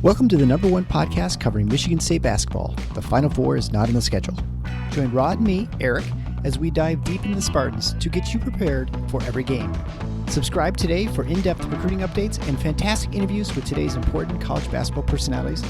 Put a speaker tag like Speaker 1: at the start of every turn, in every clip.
Speaker 1: Welcome to the #1 podcast covering Michigan State basketball. The Final Four is not on the schedule. Join Rod and me, Eric, as we dive deep into the Spartans to get you prepared for every game. Subscribe today for in-depth recruiting updates and fantastic interviews with today's important college basketball personalities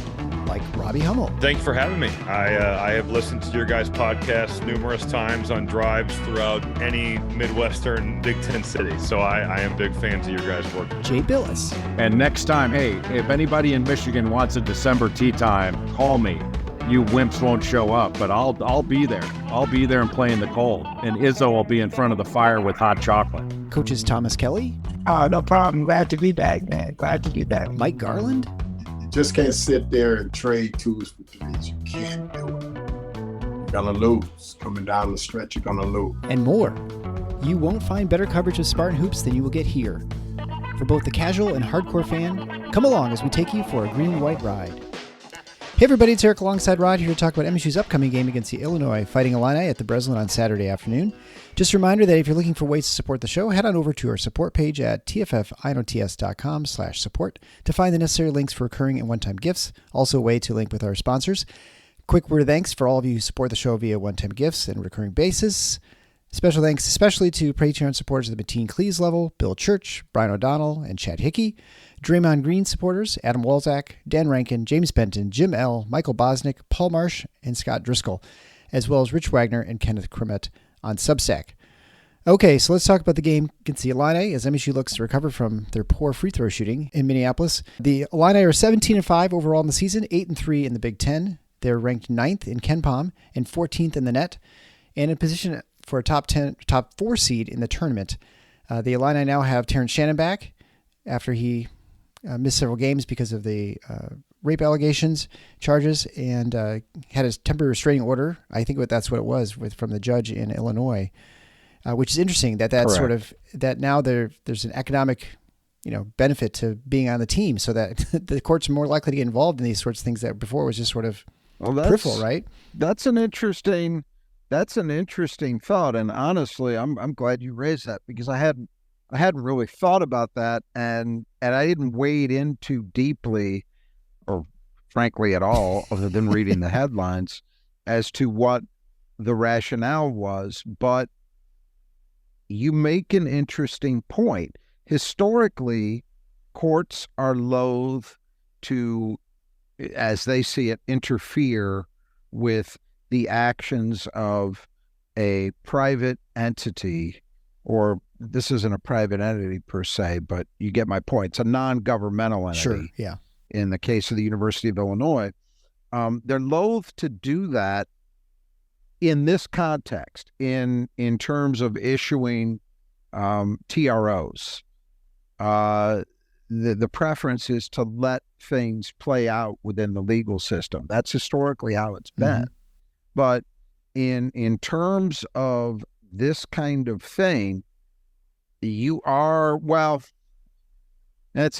Speaker 1: like Robbie Hummel.
Speaker 2: Thanks for having me. I have listened to your guys' podcast numerous times on drives throughout any Midwestern Big Ten city. So I am big fans of your guys' work.
Speaker 1: Jay Billis.
Speaker 3: And next time, hey, if anybody in Michigan wants a December tea time, call me. You wimps won't show up, but I'll be there. I'll be there and play in the cold. And Izzo will be in front of the fire with hot chocolate.
Speaker 1: Coaches Thomas Kelly.
Speaker 4: No problem. Glad to be back, man. Glad to be back.
Speaker 1: Mike Garland.
Speaker 5: You just can't sit there and trade twos for threes. You can't do it. You're going to lose. Coming down the stretch, you're going to lose.
Speaker 1: And more. You won't find better coverage of Spartan hoops than you will get here. For both the casual and hardcore fan, come along as we take you for a green and white ride. Hey everybody, it's Eric alongside Rod here to talk about MSU's upcoming game against the Illinois Fighting Illini at the Breslin on Saturday afternoon. Just a reminder that if you're looking for ways to support the show, head on over to our support page at tffinots.com/support to find the necessary links for recurring and one-time gifts. Also a way to link with our sponsors. Quick word of thanks for all of you who support the show via one-time gifts and recurring basis. Special thanks especially to Patreon supporters at the Mateen Cleese level, Bill Church, Brian O'Donnell, and Chad Hickey. Draymond Green supporters, Adam Walzak, Dan Rankin, James Benton, Jim L., Michael Bosnick, Paul Marsh, and Scott Driscoll, as well as Rich Wagner and Kenneth Kremet on Substack. Okay, so let's talk about the game against the Illini as MSU looks to recover from their poor free throw shooting in Minneapolis. The Illini are 17-5 overall in the season, 8-3 in the Big Ten. They're ranked 9th in KenPom and 14th in the net, and in position for a top 4 seed in the tournament. The Illini now have Terrence Shannon back after he missed several games because of the rape charges, and had his temporary restraining order. I think that's what it was from the judge in Illinois, which is interesting that sort of that now there's an economic benefit to being on the team, so that the courts are more likely to get involved in these sorts of things that before was just sort of peripheral, right?
Speaker 3: That's an interesting thought, and honestly, I'm glad you raised that because I hadn't really thought about that, and I didn't wade in too deeply, or frankly at all, other than reading the headlines, as to what the rationale was. But you make an interesting point. Historically, courts are loath to, as they see it, interfere with the actions of a private entity, or this isn't a private entity per se, but you get my point. It's a non-governmental entity.
Speaker 1: Sure, yeah.
Speaker 3: In the case of the University of Illinois, they're loath to do that in this context, in terms of issuing TROs. The preference is to let things play out within the legal system. That's historically how it's been. Mm-hmm. But in terms of this kind of thing, that's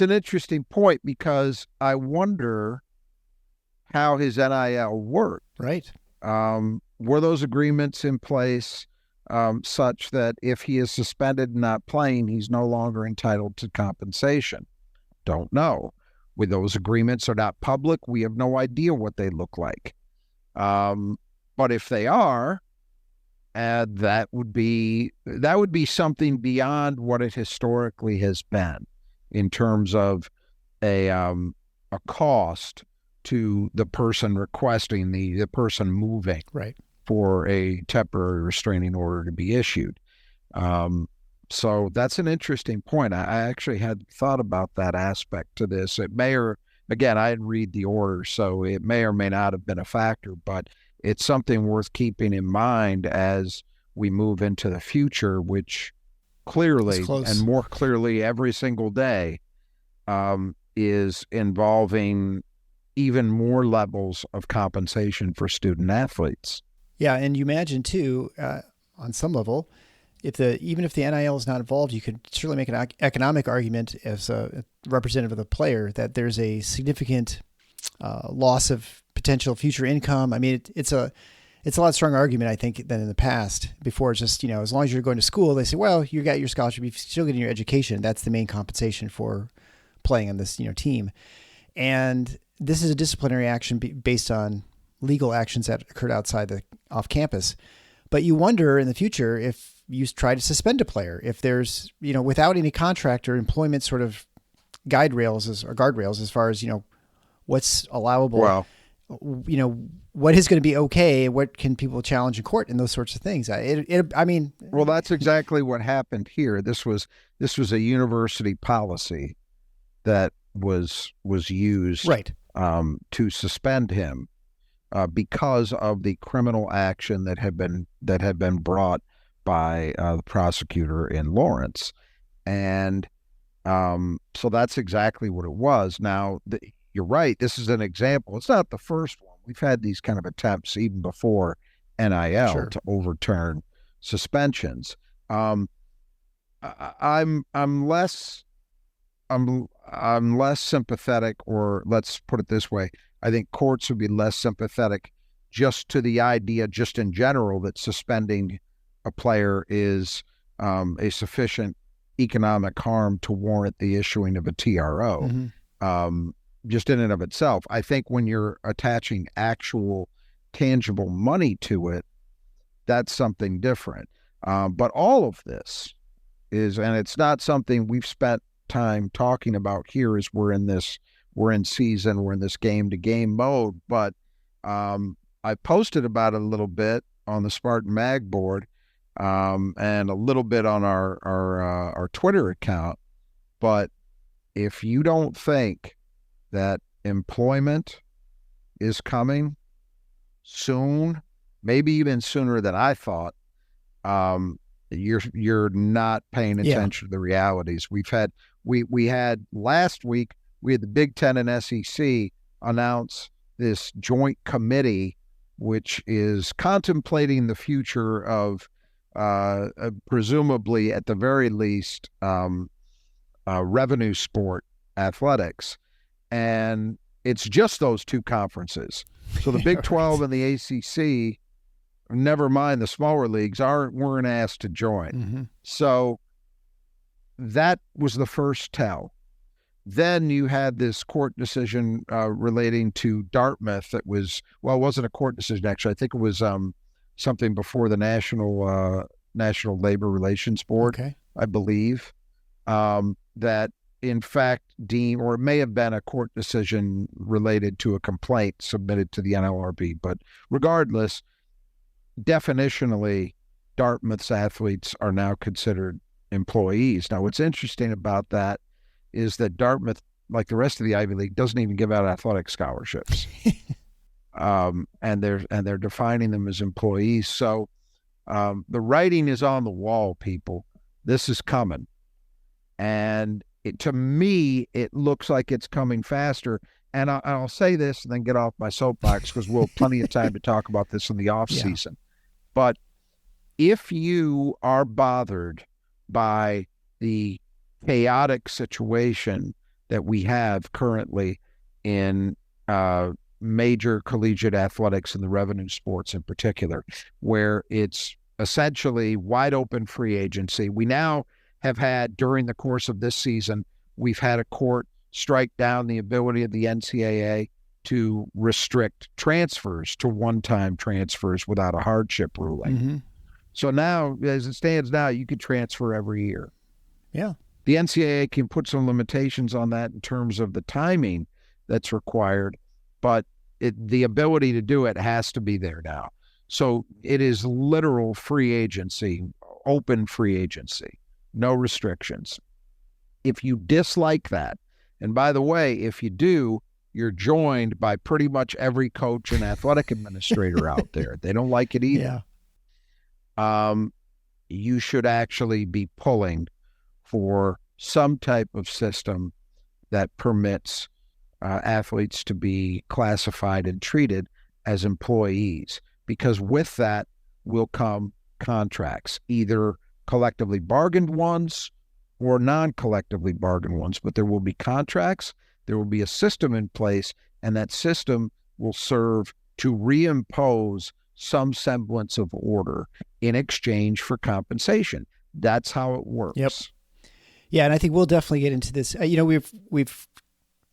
Speaker 3: an interesting point because I wonder how his NIL worked.
Speaker 1: Right.
Speaker 3: Were those agreements in place such that if he is suspended and not playing, he's no longer entitled to compensation? Don't know. When those agreements are not public, we have no idea what they look like. But if they are, that would be something beyond what it historically has been in terms of a cost to the person requesting the person moving,
Speaker 1: right,
Speaker 3: for a temporary restraining order to be issued. So that's an interesting point. I actually had thought about that aspect to this. It may, or again, I didn't read the order, so it may or may not have been a factor, but it's something worth keeping in mind as we move into the future, which clearly and more clearly every single day is involving even more levels of compensation for student athletes.
Speaker 1: Yeah, and you imagine too, on some level, even if the NIL is not involved, you could certainly make an economic argument as a representative of the player that there's a significant loss of potential future income. I mean, it's a lot stronger argument, I think, than in the past. Before, it's just, as long as you're going to school, they say, well, you got your scholarship, you're still getting your education. That's the main compensation for playing on this, team. And this is a disciplinary action based on legal actions that occurred off campus. But you wonder in the future if you try to suspend a player, if there's, without any contract or employment sort of guardrails as far as, what's allowable.
Speaker 3: Well,
Speaker 1: what is going to be okay? What can people challenge in court and those sorts of things?
Speaker 3: Well, that's exactly what happened here. This was a university policy that was used
Speaker 1: right.
Speaker 3: To suspend him because of the criminal action that had been brought by the prosecutor in Lawrence, and so that's exactly what it was. Now, you're right. This is an example. It's not the first one. We've had these kind of attempts even before NIL
Speaker 1: Sure.
Speaker 3: to overturn suspensions. I'm less sympathetic, or let's put it this way. I think courts would be less sympathetic just to the idea, just in general, that suspending a player is a sufficient economic harm to warrant the issuing of a TRO.
Speaker 1: Mm-hmm.
Speaker 3: Just in and of itself. I think when you're attaching actual tangible money to it, that's something different. But all of this is, and it's not something we've spent time talking about here, is we're in season, we're in this game to game mode. But I posted about it a little bit on the Spartan Mag board and a little bit on our Twitter account. But if you don't think that employment is coming soon, maybe even sooner than I thought, you're not paying attention to the realities. We had last week, we had the Big Ten and SEC announce this joint committee, which is contemplating the future of presumably, at the very least, revenue sport athletics. And it's just those two conferences. So the Big 12 and the ACC, never mind the smaller leagues, weren't asked to join.
Speaker 1: Mm-hmm.
Speaker 3: So that was the first tell. Then you had this court decision relating to Dartmouth that was, well, it wasn't a court decision, actually. I think it was something before the National Labor Relations Board,
Speaker 1: okay.
Speaker 3: I believe, that in fact deemed, or it may have been a court decision related to a complaint submitted to the NLRB. But regardless, definitionally, Dartmouth's athletes are now considered employees. Now, what's interesting about that is that Dartmouth, like the rest of the Ivy League, doesn't even give out athletic scholarships, and they're defining them as employees. So the writing is on the wall, people. This is coming, and to me, it looks like it's coming faster. And I'll say this and then get off my soapbox, because we'll have plenty of time to talk about this in the off season. But if you are bothered by the chaotic situation that we have currently in major collegiate athletics and the revenue sports in particular, where it's essentially wide open free agency. We now have had, during the course of this season, we've had a court strike down the ability of the NCAA to restrict transfers to one-time transfers without a hardship ruling.
Speaker 1: Mm-hmm.
Speaker 3: So now, as it stands now, you could transfer every year.
Speaker 1: Yeah.
Speaker 3: The NCAA can put some limitations on that in terms of the timing that's required, but the ability to do it has to be there now. So it is literal free agency, open free agency, no restrictions. If you dislike that, and by the way, if you do, you're joined by pretty much every coach and athletic administrator out there. They don't like it either.
Speaker 1: Yeah.
Speaker 3: You should actually be pulling for some type of system that permits athletes to be classified and treated as employees, because with that will come contracts, either collectively bargained ones or non-collectively bargained ones, but there will be contracts, there will be a system in place, and that system will serve to reimpose some semblance of order in exchange for compensation. That's how it works.
Speaker 1: Yep. Yeah, and I think we'll definitely get into this. We've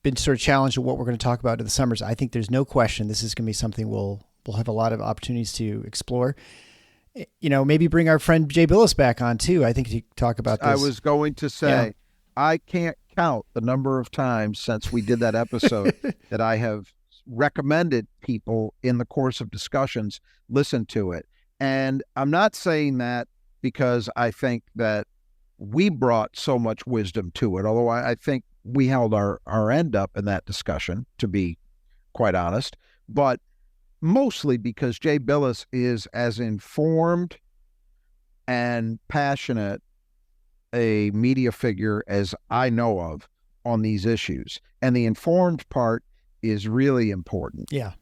Speaker 1: been sort of challenged with what we're going to talk about in the summers. I think there's no question this is going to be something we'll have a lot of opportunities to explore. Maybe bring our friend Jay Billis back on too. I think to talk about this.
Speaker 3: I was going to say, I can't count the number of times since we did that episode that I have recommended people in the course of discussions listen to it. And I'm not saying that because I think that we brought so much wisdom to it, although I think we held our end up in that discussion, to be quite honest, but mostly because Jay Billis is as informed and passionate a media figure as I know of on these issues. And the informed part is really important.
Speaker 1: Yeah.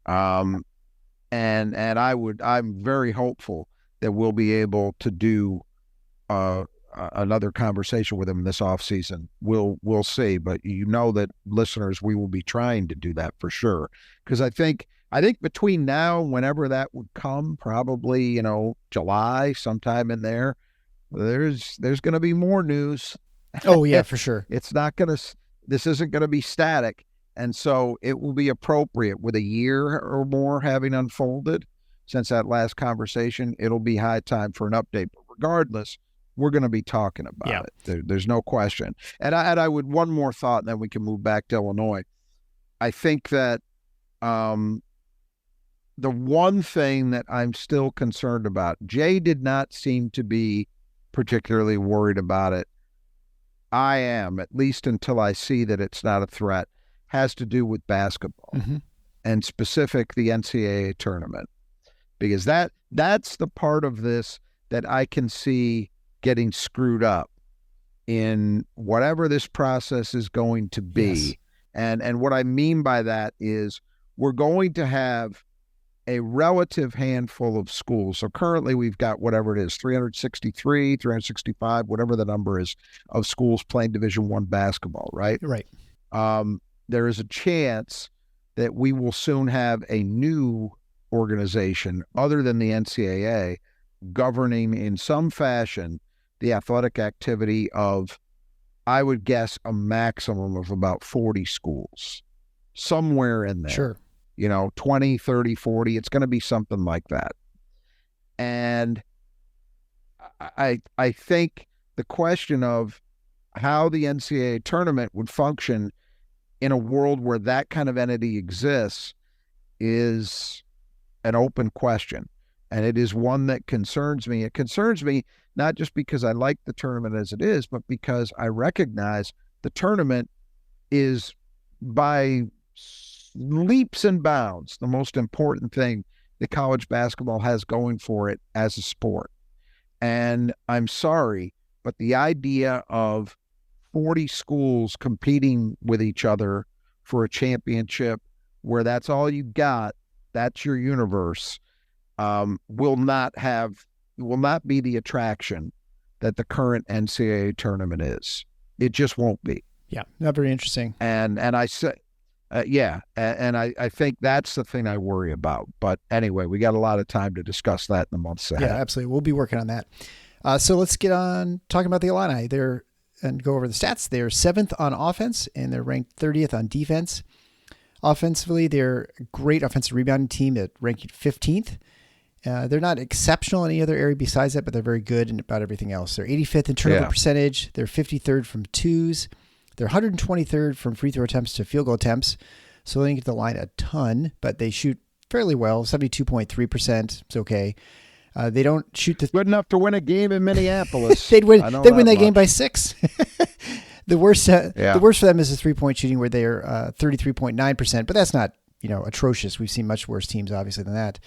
Speaker 3: And I'm very hopeful that we'll be able to do another conversation with him this off season. We'll see, but that listeners, we will be trying to do that for sure. Because I think between now and whenever that would come, probably, July, sometime in there, there's going to be more news.
Speaker 1: Oh yeah, for sure.
Speaker 3: This isn't going to be static. And so it will be appropriate with a year or more having unfolded since that last conversation. It'll be high time for an update. But regardless, we're going to be talking about it. There's no question. And I would, one more thought, and then we can move back to Illinois. I think that the one thing that I'm still concerned about, Jay did not seem to be particularly worried about it. I am, at least until I see that it's not a threat, has to do with basketball and specific the NCAA tournament, because that's the part of this that I can see getting screwed up in whatever this process is going to be.
Speaker 1: Yes.
Speaker 3: And what I mean by that is we're going to have a relative handful of schools. So currently we've got whatever it is, 363, 365, whatever the number is, of schools playing Division I basketball, right?
Speaker 1: Right.
Speaker 3: There is a chance that we will soon have a new organization other than the NCAA governing in some fashion the athletic activity of, I would guess, a maximum of about 40 schools, somewhere in there.
Speaker 1: Sure.
Speaker 3: 20, 30, 40, it's going to be something like that. And I think the question of how the NCAA tournament would function in a world where that kind of entity exists is an open question. And it is one that concerns me. It concerns me not just because I like the tournament as it is, but because I recognize the tournament is by leaps and bounds the most important thing that college basketball has going for it as a sport. And I'm sorry, but the idea of 40 schools competing with each other for a championship where that's all you got, that's your universe, will not be the attraction that the current NCAA tournament is. It just won't be.
Speaker 1: Yeah, not very interesting.
Speaker 3: And I say, and I think that's the thing I worry about. But anyway, we got a lot of time to discuss that in the months ahead.
Speaker 1: Yeah, absolutely. We'll be working on that. So let's get on talking about the Illini. And go over the stats. They're 7th on offense, and they're ranked 30th on defense. Offensively, they're a great offensive rebounding team at ranking 15th. They're not exceptional in any other area besides that, but they're very good in about everything else. They're 85th in turnover percentage. They're 53rd from twos. They're 123rd from free throw attempts to field goal attempts. So they didn't get the line a ton, but they shoot fairly well, 72.3%. It's okay. They don't shoot
Speaker 3: good enough to win a game in Minneapolis.
Speaker 1: They'd win that game by 6. The worst for them is the 3-point shooting, where they're 33.9%, but that's not atrocious. We've seen much worse teams obviously than that.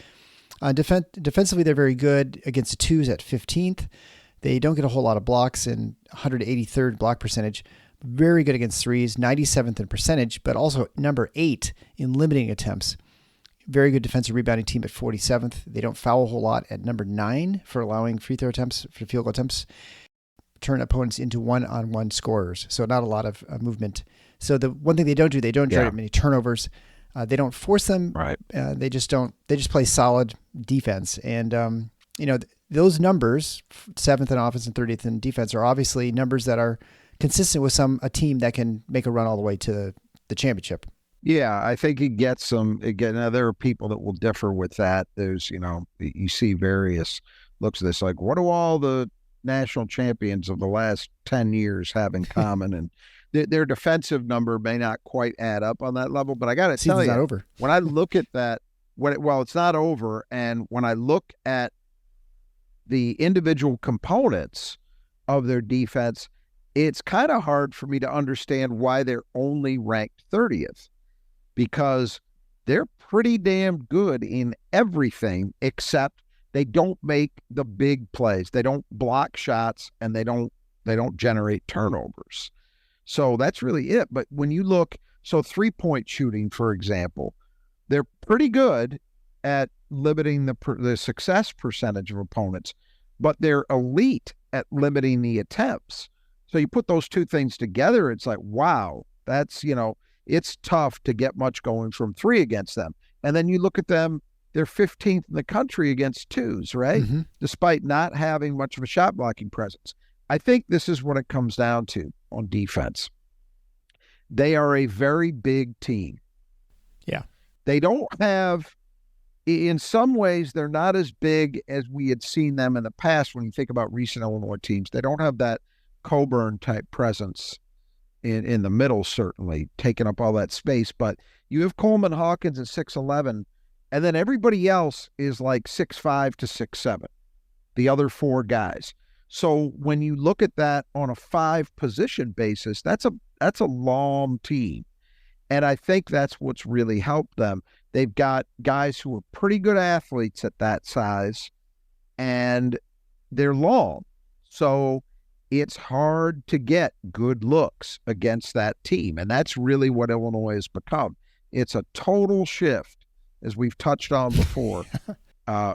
Speaker 1: Defensively, they're very good against the twos at 15th. They don't get a whole lot of blocks, and 183rd block percentage. Very good against threes, 97th in percentage, but also number 8 in limiting attempts. Very good defensive rebounding team at 47th. They don't foul a whole lot at number 9 for allowing free throw attempts, for field goal attempts, turn opponents into one-on-one scorers. So not a lot of movement. So the one thing they don't do, they don't generate many turnovers. They don't force them.
Speaker 3: Right.
Speaker 1: They just play solid defense. And, those numbers, 7th in offense and 30th in defense, are obviously numbers that are consistent with a team that can make a run all the way to the championship.
Speaker 3: Yeah, I think he gets some. Again, now there are people that will differ with that. There's, you see various looks at this, like, what do all the national champions of the last 10 years have in common? And their defensive number may not quite add up on that level, but I got to tell
Speaker 1: Season's
Speaker 3: you,
Speaker 1: not over.
Speaker 3: when I look at that, it's not over, and when I look at the individual components of their defense, it's kind of hard for me to understand why they're only ranked 30th, because they're pretty damn good in everything except they don't make the big plays. They don't block shots, and they don't generate turnovers. So that's really it. But when you look, so 3-point shooting, for example, they're pretty good at limiting the success percentage of opponents, but they're elite at limiting the attempts. So you put those two things together, it's like, wow, that's, it's tough to get much going from three against them. And then you look at them, they're 15th in the country against twos, right?
Speaker 1: Mm-hmm.
Speaker 3: Despite not having much of a shot blocking presence. I think this is what it comes down to on defense. They are a very big team.
Speaker 1: Yeah.
Speaker 3: They don't have, in some ways, they're not as big as we had seen them in the past when you think about recent Illinois teams. They don't have that Coburn-type presence in the middle, certainly, taking up all that space. But you have Coleman Hawkins at 6'11", and then everybody else is like 6'5" to 6'7", the other four guys. So when you look at that on a 5-position basis, that's a long team. And I think that's what's really helped them. They've got guys who are pretty good athletes at that size, and they're long. So it's hard to get good looks against that team. And that's really what Illinois has become. It's a total shift, as we've touched on before,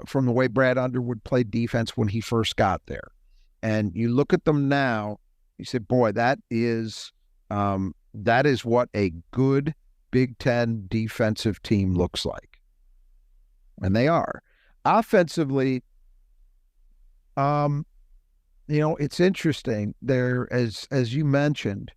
Speaker 3: from the way Brad Underwood played defense when he first got there. And you look at them now, you say, boy, that is what a good Big Ten defensive team looks like. And they are. Offensively, it's interesting. There, as you mentioned,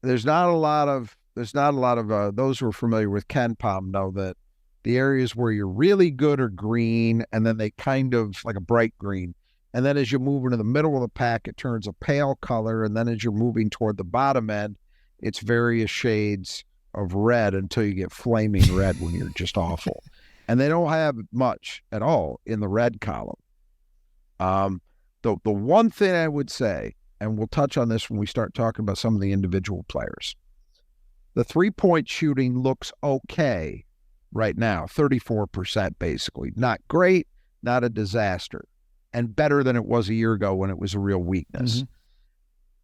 Speaker 3: there's not a lot of those who are familiar with KenPom know that the areas where you're really good are green, and then they kind of like a bright green. And then as you move into the middle of the pack, it turns a pale color. And then as you're moving toward the bottom end, it's various shades of red until you get flaming red when you're just awful. And they don't have much at all in the red column. The one thing I would say, and we'll touch on this when we start talking about some of the individual players, the 3-point shooting looks okay right now, 34% basically. Not great, not a disaster, and better than it was a year ago when it was a real weakness.
Speaker 1: Mm-hmm.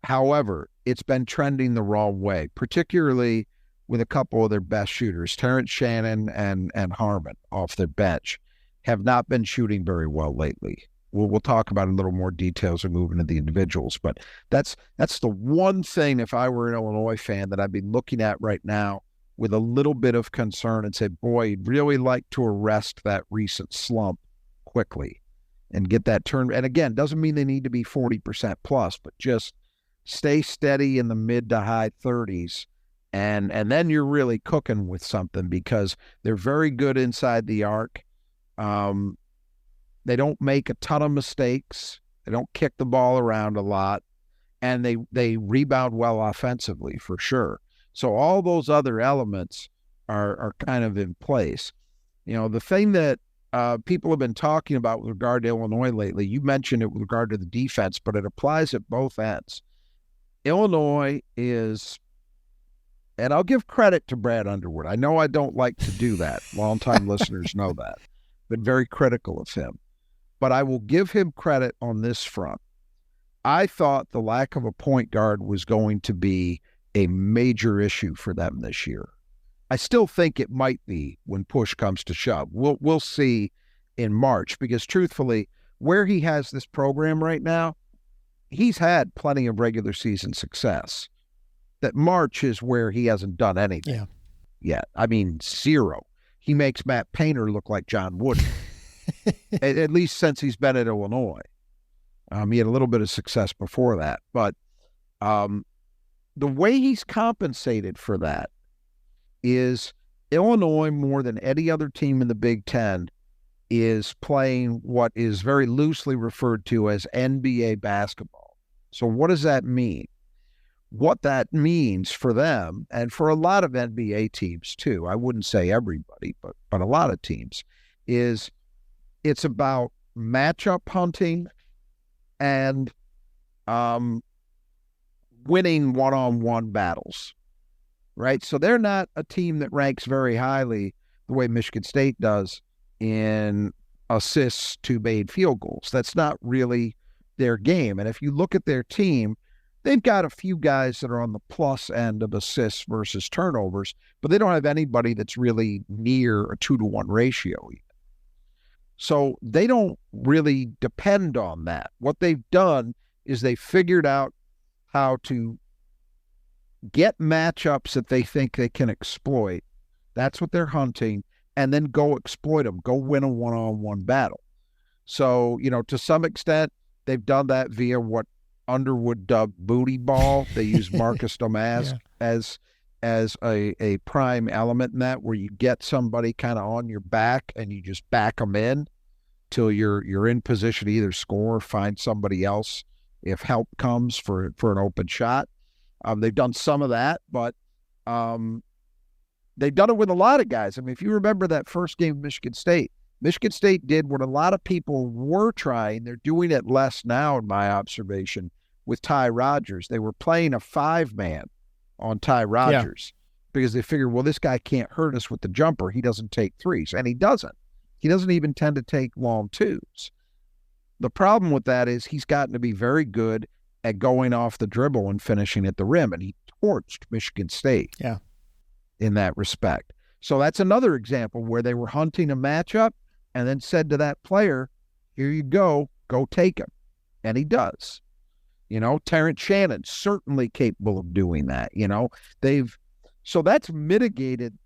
Speaker 3: However, it's been trending the wrong way, particularly with a couple of their best shooters. Terrence Shannon and Harmon off their bench have not been shooting very well lately. We'll talk about in a little more detail as we move into the individuals, but that's the one thing, if I were an Illinois fan, that I'd be looking at right now with a little bit of concern and say, boy, you'd really like to arrest that recent slump quickly and get that turn. And again, doesn't mean they need to be 40% plus, but just stay steady in the mid to high 30s. And then you're really cooking with something, because they're very good inside the arc. They don't make a ton of mistakes. They don't kick the ball around a lot. And they rebound well offensively, for sure. So all those other elements are kind of in place. The thing that people have been talking about with regard to Illinois lately, you mentioned it with regard to the defense, but it applies at both ends. Illinois is, and I'll give credit to Brad Underwood. I know I don't like to do that. Longtime listeners know that. Been very critical of him. But I will give him credit on this front. I thought the lack of a point guard was going to be a major issue for them this year. I still think it might be when push comes to shove. We'll see in March, because truthfully, where he has this program right now, he's had plenty of regular season success. That March is where he hasn't done anything yet. I mean, zero. He makes Matt Painter look like John Wooden, at least since he's been at Illinois. He had a little bit of success before that. But the way he's compensated for that is Illinois, more than any other team in the Big Ten, is playing what is very loosely referred to as NBA basketball. So what does that mean? What that means for them, and for a lot of NBA teams too, I wouldn't say everybody, but a lot of teams, is it's about matchup hunting and winning one-on-one battles, right? So they're not a team that ranks very highly the way Michigan State does in assists to made field goals. That's not really their game. And if you look at their team, they've got a few guys that are on the plus end of assists versus turnovers, but they don't have anybody that's really near a 2-to-1 ratio even. So they don't really depend on that. What they've done is they figured out how to get matchups that they think they can exploit. That's what they're hunting, and then go exploit them, go win a one-on-one battle. So, to some extent, they've done that via what Underwood dubbed booty ball. They use Marcus Domas as a prime element in that, where you get somebody kind of on your back and you just back them in till you're in position to either score or find somebody else if help comes for an open shot. They've done some of that, but they've done it with a lot of guys. I mean, if you remember that first game of Michigan State did what a lot of people were trying. They're doing it less now, in my observation, with Ty Rodgers. They were playing a 5-man on Ty Rodgers because they figured, well, this guy can't hurt us with the jumper. He doesn't take threes, and he doesn't. He doesn't even tend to take long twos. The problem with that is he's gotten to be very good at going off the dribble and finishing at the rim, and he torched Michigan State in that respect. So that's another example where they were hunting a matchup and then said to that player, here you go take him. And he does. Terrence Shannon, certainly capable of doing that. So that's mitigated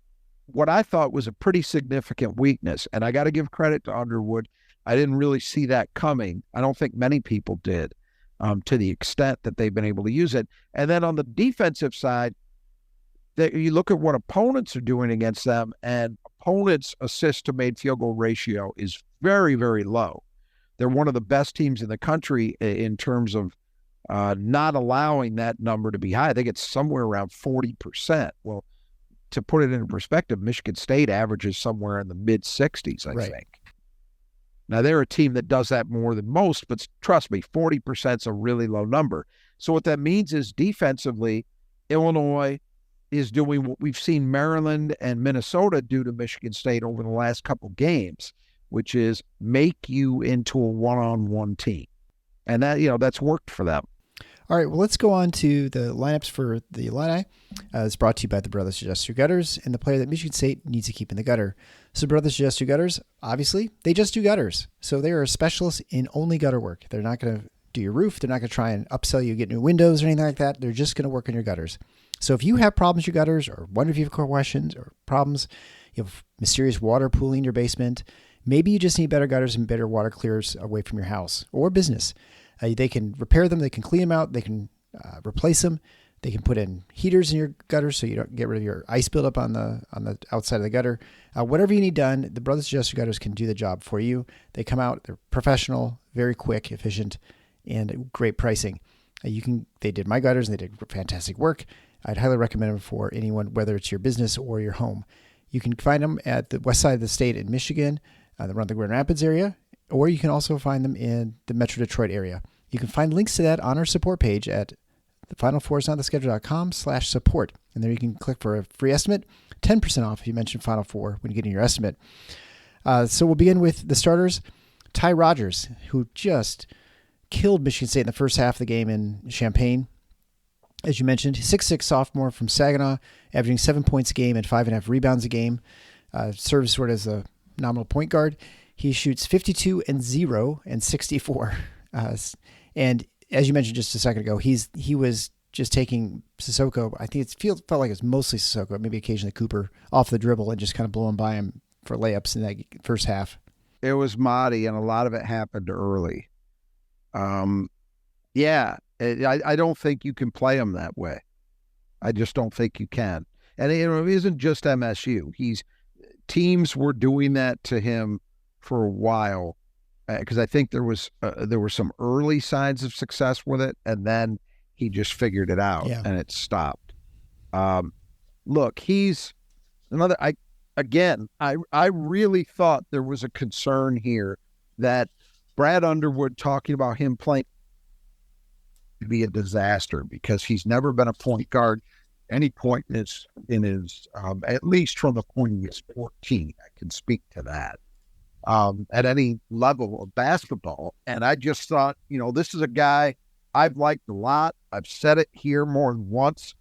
Speaker 3: what I thought was a pretty significant weakness. And I got to give credit to Underwood. I didn't really see that coming. I don't think many people did, to the extent that they've been able to use it. And then on the defensive side, you look at what opponents are doing against them, and opponents' assist to made field goal ratio is very, very low. They're one of the best teams in the country in terms of not allowing that number to be high. I think it's somewhere around 40%. Well, to put it into perspective, Michigan State averages somewhere in the mid-60s, I think. Now, they're a team that does that more than most, but trust me, 40% is a really low number. So what that means is defensively, Illinois is doing what we've seen Maryland and Minnesota do to Michigan State over the last couple games, which is make you into a one-on-one team. And that, that's worked for them.
Speaker 1: All right, well, let's go on to the lineups for the Illini. It's brought to you by the Brothers Adjust Your Gutters and the player that Michigan State needs to keep in the gutter. So Brothers Adjust Your Gutters, obviously, they just do gutters. So they are a specialist in only gutter work. They're not going to do your roof. They're not going to try and upsell you, get new windows or anything like that. They're just going to work on your gutters. So if you have problems with your gutters, or wonder if you have questions or problems, you have mysterious water pooling in your basement, maybe you just need better gutters and better water clears away from your house or business. They can repair them. They can clean them out. They can replace them. They can put in heaters in your gutters so you don't get rid of your ice buildup on the outside of the gutter. Whatever you need done, the Brothers Adjust Your Gutters can do the job for you. They come out. They're professional, very quick, efficient, and great pricing. They did my gutters, and they did fantastic work. I'd highly recommend them for anyone, whether it's your business or your home. You can find them at the west side of the state in Michigan, around the Grand Rapids area, or you can also find them in the Metro Detroit area. You can find links to that on our support page at thefinalfoursnottheschedule.com/support. And there you can click for a free estimate, 10% off if you mention Final Four when getting your estimate. So we'll begin with the starters. Ty Rodgers, who just killed Michigan State in the first half of the game in Champaign. As you mentioned, 6'6" sophomore from Saginaw, averaging 7 points a game and 5.5 rebounds a game. Serves sort of as a nominal point guard. He shoots 52-0 and 64. And as you mentioned just a second ago, he was just taking Sissoko. I think felt like it's mostly Sissoko, maybe occasionally Cooper, off the dribble and just kind of blowing by him for layups in that first half.
Speaker 3: It was Mahdi, and a lot of it happened early. I don't think you can play him that way. I just don't think you can. And it isn't just MSU. Teams were doing that to him for a while, because I think there were some early signs of success with it, and then he just figured it out, and it stopped. Look, he's another. I really thought there was a concern here that Brad Underwood talking about him playing to be a disaster, because he's never been a point guard any point in his at least from the point he was 14. I can speak to that. At any level of basketball. And I just thought, this is a guy I've liked a lot. I've said it here more than once.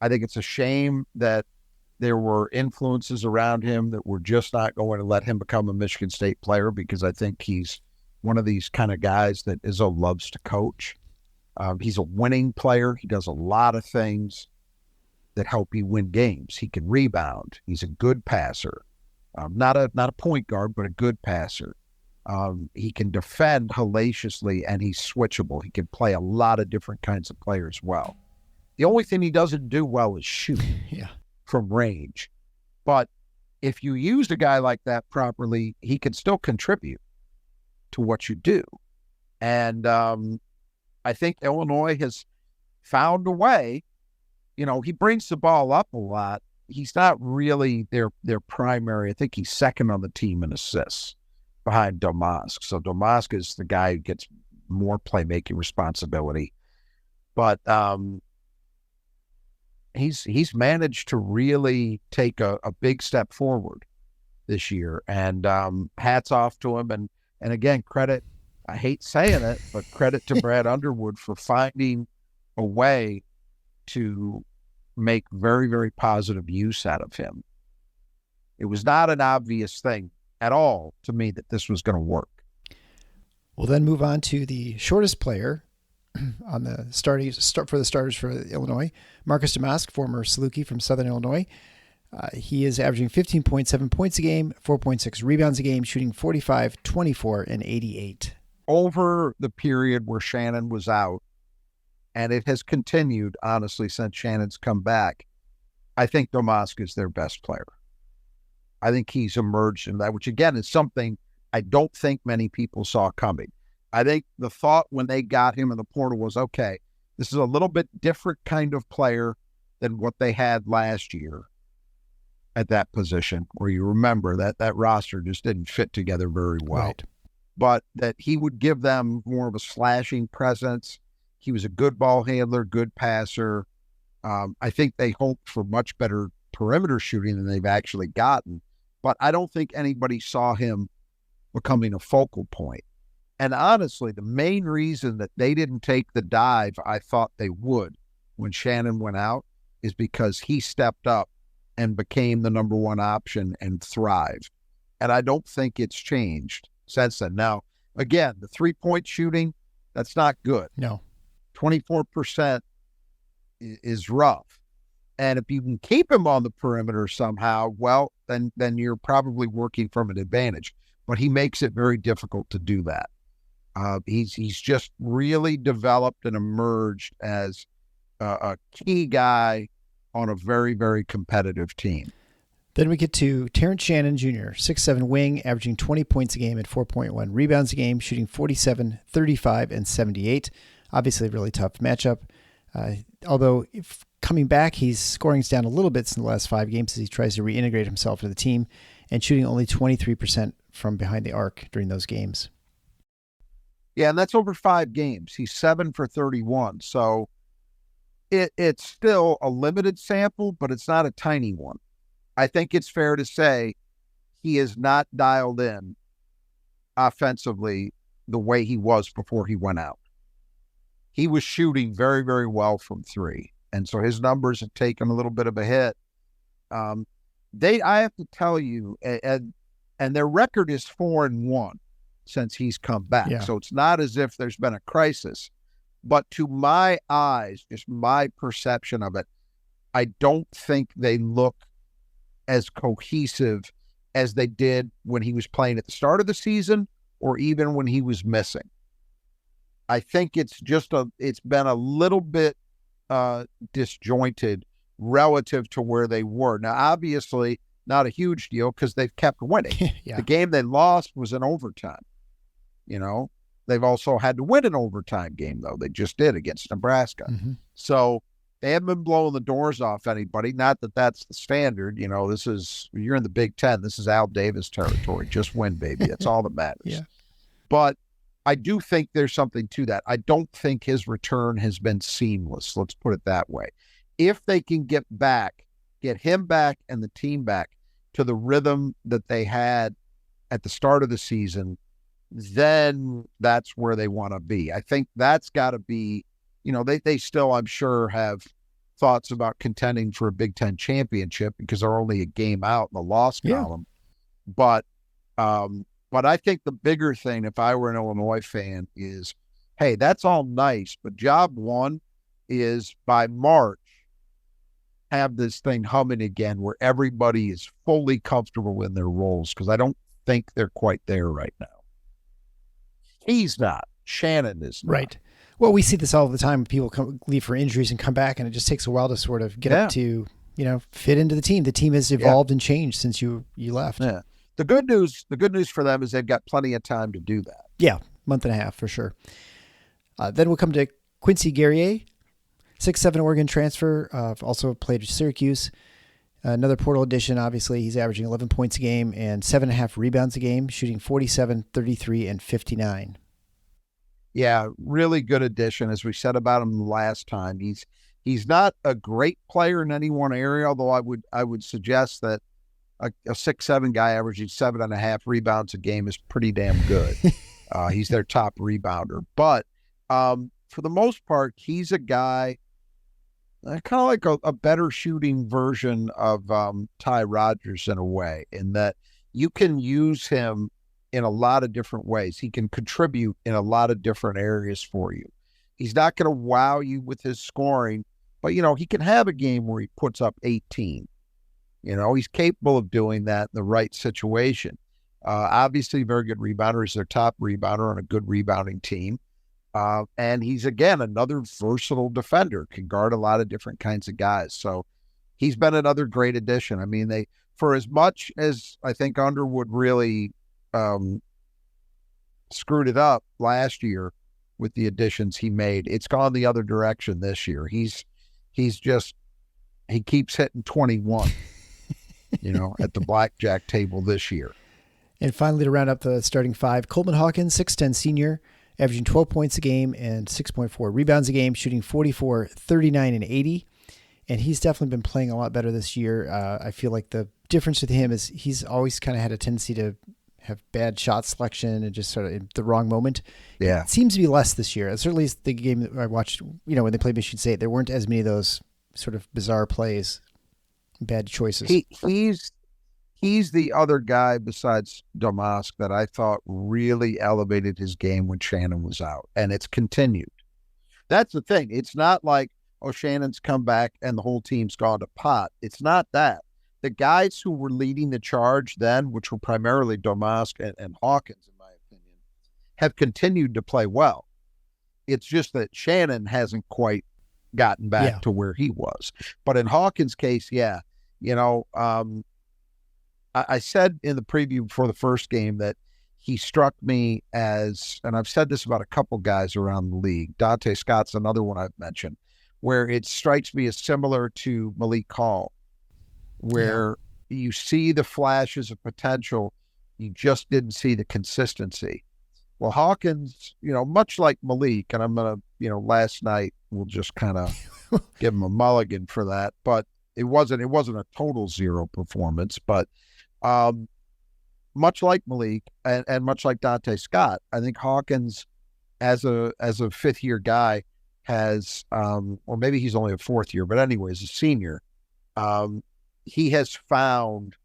Speaker 3: I think it's a shame that there were influences around him that were just not going to let him become a Michigan State player, because I think he's one of these kind of guys that Izzo loves to coach. He's a winning player. He does a lot of things that help you win games. He can rebound. He's a good passer. Not a point guard, but a good passer. He can defend hellaciously, and he's switchable. He can play a lot of different kinds of players well. The only thing he doesn't do well is shoot from range. But if you use a guy like that properly, he can still contribute to what you do. And I think Illinois has found a way. He brings the ball up a lot. He's not really their primary. I think he's second on the team in assists behind Domask. So Domask is the guy who gets more playmaking responsibility. But he's managed to really take a big step forward this year. And hats off to him. And again, credit, I hate saying it, but credit to Brad Underwood for finding a way to make very, very positive use out of him. It was not an obvious thing at all to me that this was going to work.
Speaker 1: We'll then move on to the shortest player on the for the starters for Illinois, Marcus Domask, former Saluki from Southern Illinois. He is averaging 15.7 points a game, 4.6 rebounds a game, shooting 45, 24, and 88.
Speaker 3: Over the period where Shannon was out, and it has continued, honestly, since Shannon's come back, I think Domask is their best player. I think he's emerged in that, which, again, is something I don't think many people saw coming. I think the thought when they got him in the portal was, okay, this is a little bit different kind of player than what they had last year at that position, where you remember that roster just didn't fit together very well.
Speaker 1: Right.
Speaker 3: But that he would give them more of a slashing presence. He was a good ball handler, good passer. I think they hoped for much better perimeter shooting than they've actually gotten. But I don't think anybody saw him becoming a focal point. And honestly, the main reason that they didn't take the dive I thought they would when Shannon went out is because he stepped up and became the number one option and thrived. And I don't think it's changed since then. Now, again, the three-point shooting, that's not good.
Speaker 1: No.
Speaker 3: 24% is rough. And if you can keep him on the perimeter somehow, well, then you're probably working from an advantage. But he makes it very difficult to do that. He's just really developed and emerged as a key guy on a very, very competitive team.
Speaker 1: Then we get to Terrence Shannon Jr., 6'7" wing, averaging 20 points a game and 4.1 rebounds a game, shooting 47, 35, and 78. Obviously a really tough matchup. Although if coming back, his scoring's down a little bit in the last 5 games as he tries to reintegrate himself into the team, and shooting only 23% from behind the arc during those games.
Speaker 3: Yeah, and that's over 5 games. He's 7 for 31. So it's still a limited sample, but it's not a tiny one. I think it's fair to say he is not dialed in offensively the way he was before he went out. He was shooting very, very well from 3. And so his numbers have taken a little bit of a hit. I have to tell you, and their record is 4-1 since he's come back.
Speaker 1: Yeah.
Speaker 3: So it's not as if there's been a crisis. But to my eyes, just my perception of it, I don't think they look as cohesive as they did when he was playing at the start of the season or even when he was missing. I think it's been a little bit disjointed relative to where they were. Now, obviously, not a huge deal because they've kept winning.
Speaker 1: Yeah.
Speaker 3: The game they lost was in overtime. You know, they've also had to win an overtime game, though. They just did against Nebraska.
Speaker 1: Mm-hmm.
Speaker 3: So they haven't been blowing the doors off anybody. Not that that's the standard. You know, you're in the Big Ten. This is Al Davis territory. Just win, baby. That's all that matters.
Speaker 1: Yeah.
Speaker 3: But I do think there's something to that. I don't think his return has been seamless. Let's put it that way. If they can get him back and the team back to the rhythm that they had at the start of the season, then that's where they want to be. I think that's got to be, you know, they still, I'm sure, have thoughts about contending for a Big Ten championship because they're only a game out in the loss column. But I think the bigger thing, if I were an Illinois fan, is, hey, that's all nice, but job one is by March, have this thing humming again where everybody is fully comfortable in their roles, because I don't think they're quite there right now. He's not. Shannon is not.
Speaker 1: Right. Well, we see this all the time. People leave for injuries and come back, and it just takes a while to sort of get up to, fit into the team. The team has evolved and changed since you left.
Speaker 3: Yeah. The good news for them is they've got plenty of time to do that.
Speaker 1: Yeah, month and a half for sure. Then we'll come to Quincy Guerrier, 6'7" Oregon transfer, also played at Syracuse. Another portal addition, obviously. He's averaging 11 points a game and 7.5 rebounds a game, shooting 47, 33, and 59.
Speaker 3: Yeah, really good addition. As we said about him last time, he's not a great player in any one area, although I would suggest that a 6'7" guy averaging 7.5 rebounds a game is pretty damn good. He's their top rebounder. But for the most part, he's a guy kind of like a better shooting version of Ty Rodgers in a way, in that you can use him in a lot of different ways. He can contribute in a lot of different areas for you. He's not going to wow you with his scoring, but, he can have a game where he puts up 18. He's capable of doing that in the right situation. Obviously, very good rebounder. He's their top rebounder on a good rebounding team. And he's, again, another versatile defender, can guard a lot of different kinds of guys. So he's been another great addition. I mean, for as much as I think Underwood really screwed it up last year with the additions he made, it's gone the other direction this year. He keeps hitting 21. At the blackjack table this year.
Speaker 1: And finally, to round up the starting five, Coleman Hawkins, 6'10" senior, averaging 12 points a game and 6.4 rebounds a game, shooting 44, 39, and 80. And he's definitely been playing a lot better this year. I feel like the difference with him is he's always kind of had a tendency to have bad shot selection and just sort of in the wrong moment.
Speaker 3: Yeah.
Speaker 1: It seems to be less this year. Certainly the game that I watched, when they played Michigan State, there weren't as many of those sort of bizarre plays. Bad choices.
Speaker 3: He's the other guy besides Domask that I thought really elevated his game when Shannon was out, and it's continued. That's the thing. It's not like, Shannon's come back and the whole team's gone to pot. It's not that. The guys who were leading the charge then, which were primarily Domask and Hawkins, in my opinion, have continued to play well. It's just that Shannon hasn't quite gotten back to where he was. But in Hawkins' case, I said in the preview before the first game that he struck me as, and I've said this about a couple guys around the league, Dante Scott's another one I've mentioned, where it strikes me as similar to Malik Hall, where you see the flashes of potential, you just didn't see the consistency. Well, Hawkins, much like Malik, and I'm going to, last night we'll just kind of give him a mulligan for that, but it wasn't a total zero performance, but much like Malik and much like Dante Scott, I think Hawkins as a fifth year guy has, or maybe he's only a fourth year, but anyways, a senior, he has found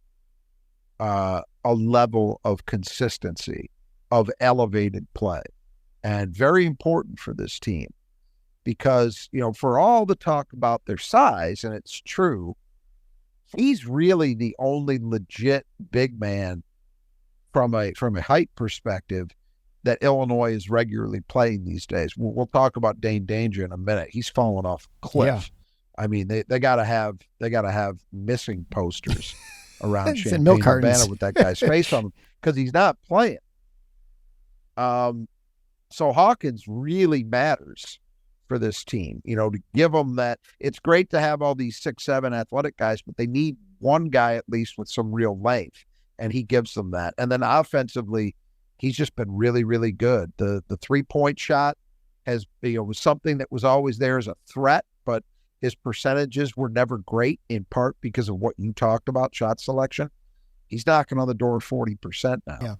Speaker 3: a level of consistency, of elevated play, and very important for this team because, for all the talk about their size, and it's true, he's really the only legit big man from a height perspective that Illinois is regularly playing these days. We'll talk about Dane Danger in a minute. He's fallen off a cliff. I mean, they gotta have missing posters around
Speaker 1: It's in milk
Speaker 3: Champaign,
Speaker 1: cartons.
Speaker 3: Urbana with that guy's face on them because he's not playing. So Hawkins really matters for this team, to give them that. It's great to have all these 6'7" athletic guys, but they need one guy at least with some real length, and he gives them that. And then offensively, he's just been really, really good. The 3-point shot has, was something that was always there as a threat, but his percentages were never great, in part because of what you talked about, shot selection. He's knocking on the door of 40% now.
Speaker 1: Yeah.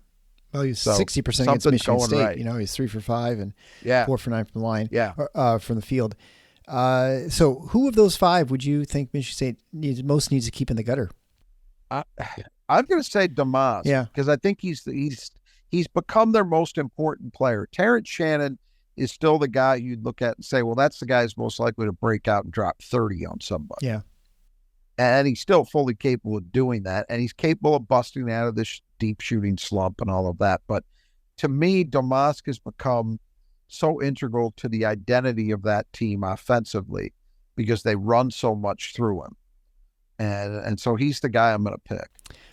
Speaker 1: Well, he's
Speaker 3: So
Speaker 1: 60% against Michigan
Speaker 3: something's
Speaker 1: State.
Speaker 3: going right.
Speaker 1: He's 3 for 5 and
Speaker 3: Yeah.
Speaker 1: 4 for 9 from the line.
Speaker 3: Yeah.
Speaker 1: From the field. So who of those 5 would you think Michigan State needs to keep in the gutter?
Speaker 3: I'm going to say Damas.
Speaker 1: Yeah.
Speaker 3: Because I think he's become their most important player. Terrence Shannon is still the guy you'd look at and say, well, that's the guy who's most likely to break out and drop 30 on somebody.
Speaker 1: Yeah.
Speaker 3: And he's still fully capable of doing that. And he's capable of busting out of this deep shooting slump and all of that. But to me, Damas has become so integral to the identity of that team offensively because they run so much through him. And so he's the guy I'm going to pick.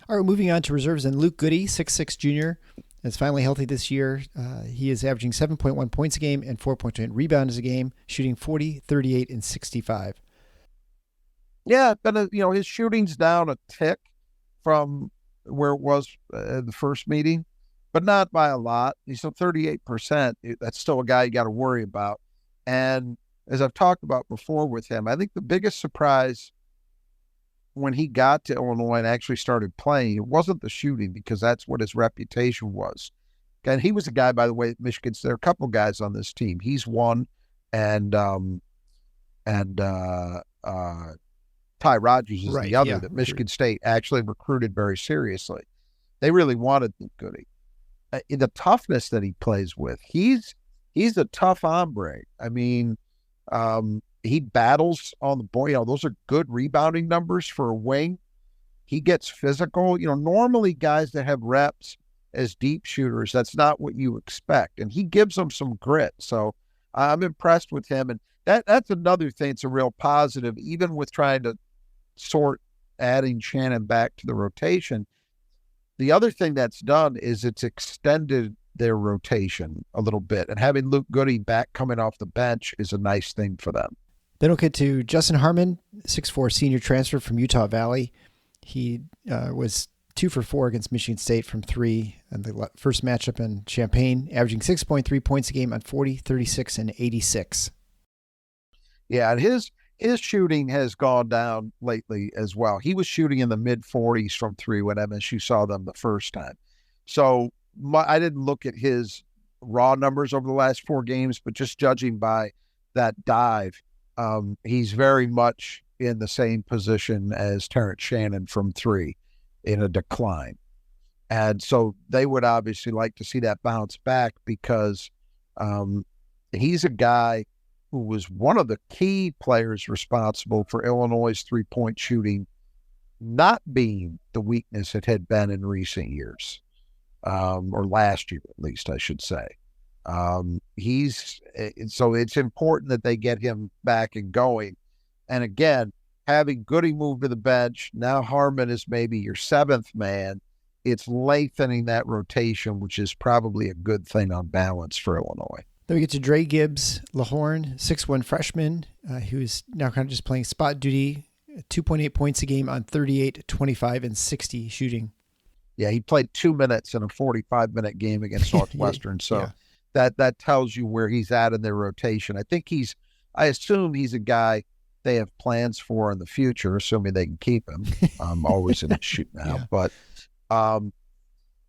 Speaker 1: All right, moving on to reserves. And Luke Goody, 6'6" junior, is finally healthy this year. He is averaging 7.1 points a game and 4.2 rebounds a game, shooting 40, 38, and 65.
Speaker 3: Yeah, but his shooting's down a tick from where it was the first meeting, but not by a lot. He's still 38%. That's still a guy you got to worry about. And as I've talked about before with him, I think the biggest surprise when he got to Illinois and actually started playing, it wasn't the shooting because that's what his reputation was. And he was a guy, by the way, Michigan. There are a couple guys on this team. He's one, and Ty Rogers is the other that Michigan State actually recruited very seriously. They really wanted Luke Goody. The toughness that he plays with, he's a tough hombre. I mean, he battles on the boy. Those are good rebounding numbers for a wing. He gets physical. Normally guys that have reps as deep shooters, that's not what you expect. And he gives them some grit. So I'm impressed with him. And that's another thing. It's a real positive, even with trying to sort adding Shannon back to the rotation. The other thing that's done is it's extended their rotation a little bit, and having Luke Goody back coming off the bench is a nice thing for them.
Speaker 1: Then we'll get to Justin Harmon, 6'4" senior transfer from Utah Valley. He was 2 for 4 against Michigan State from 3 in the first matchup in Champaign, averaging 6.3 points a game on 40, 36, and 86.
Speaker 3: Yeah, and his shooting has gone down lately as well. He was shooting in the mid-40s from 3 when MSU saw them the first time. So I didn't look at his raw numbers over the last 4 games, but just judging by that dive, he's very much in the same position as Terrence Shannon from 3 in a decline. And so they would obviously like to see that bounce back because he's a guy who was one of the key players responsible for Illinois' 3-point shooting not being the weakness it had been in recent years, or last year at least, I should say. So it's important that they get him back and going. And again, having Goody move to the bench, now Harmon is maybe your 7th man. It's lengthening that rotation, which is probably a good thing on balance for Illinois.
Speaker 1: Then we get to Dre Gibbs Lahorn, 6'1" freshman, who's now kind of just playing spot duty, 2.8 points a game on 38, 25, and 60 shooting.
Speaker 3: Yeah, he played 2 minutes in a 45-minute game against Northwestern. So that tells you where he's at in their rotation. I assume he's a guy they have plans for in the future, assuming they can keep him. Always in a shoot now. Yeah. But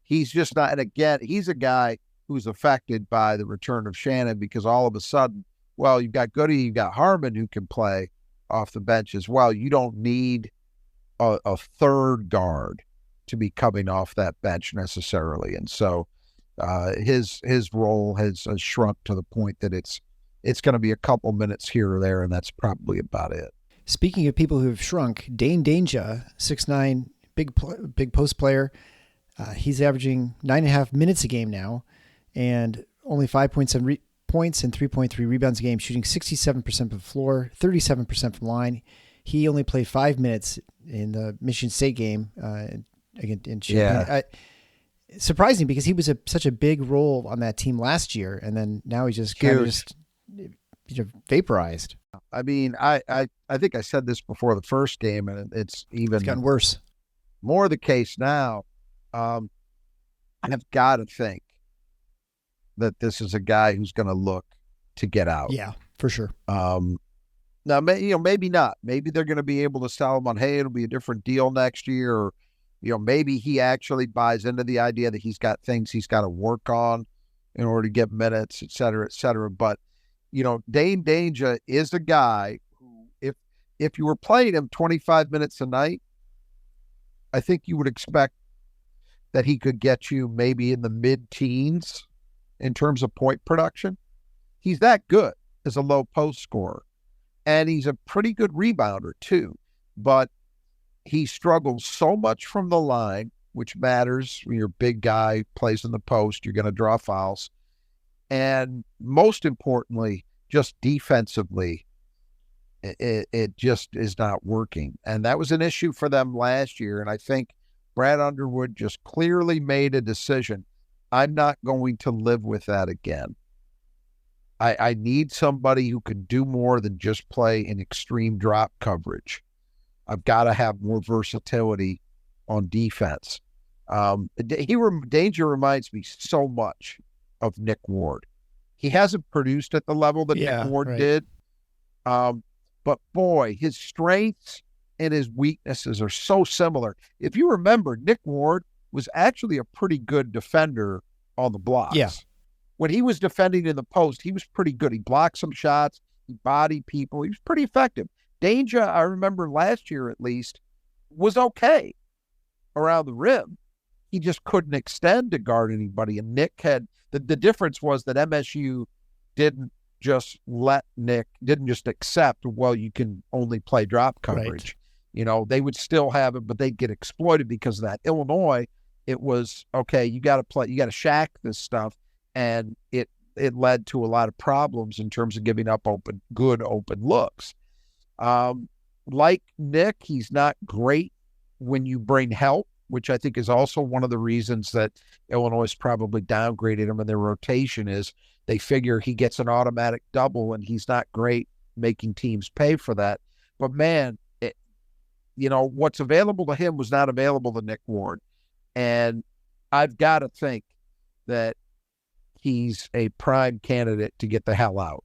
Speaker 3: he's just not, and again, he's a guy who's affected by the return of Shannon because all of a sudden, well, you've got Goody, you've got Harmon who can play off the bench as well. You don't need a third guard to be coming off that bench necessarily. And so his role has shrunk to the point that it's going to be a couple minutes here or there, and that's probably about it.
Speaker 1: Speaking of people who have shrunk, Dane Danger, 6'9", big post player. He's averaging 9.5 minutes a game now, and only 5.7 points and 3.3 rebounds a game, shooting 67% from the floor, 37% from the line. He only played 5 minutes in the Michigan State game in Champaign.
Speaker 3: Yeah.
Speaker 1: Surprising because he was such a big role on that team last year, and then now he's just kind of just vaporized.
Speaker 3: I mean, I think I said this before the first game, and it's
Speaker 1: gotten worse.
Speaker 3: More the case now. I've got to think that this is a guy who's going to look to get out.
Speaker 1: Yeah, for sure.
Speaker 3: Now, maybe not. Maybe they're going to be able to sell him on, hey, it'll be a different deal next year, or maybe he actually buys into the idea that he's got things he's got to work on in order to get minutes, et cetera, et cetera. But, Dane Danger is a guy who, if you were playing him 25 minutes a night, I think you would expect that he could get you maybe in the mid-teens in terms of point production. He's that good as a low post scorer. And he's a pretty good rebounder too. But he struggles so much from the line, which matters when you're a big guy, plays in the post, you're going to draw fouls. And most importantly, just defensively, it just is not working. And that was an issue for them last year. And I think Brad Underwood just clearly made a decision. I'm not going to live with that again. I need somebody who can do more than just play in extreme drop coverage. I've got to have more versatility on defense. Danger reminds me so much of Nick Ward. He hasn't produced at the level that Nick Ward did. But boy, his strengths and his weaknesses are so similar. If you remember, Nick Ward was actually a pretty good defender on the blocks.
Speaker 1: Yeah.
Speaker 3: When he was defending in the post, he was pretty good. He blocked some shots. He bodied people. He was pretty effective. Danger, I remember last year at least, was okay around the rim. He just couldn't extend to guard anybody. And Nick had the difference was that MSU didn't just accept, well, you can only play drop coverage. Right. They would still have it, but they'd get exploited because of that. Illinois, it was, okay, you got to shack this stuff. And it led to a lot of problems in terms of giving up good open looks. Like Nick, he's not great when you bring help, which I think is also one of the reasons that Illinois probably downgraded him in their rotation is they figure he gets an automatic double and he's not great making teams pay for that. But man, what's available to him was not available to Nick Ward. And I've got to think that he's a prime candidate to get the hell out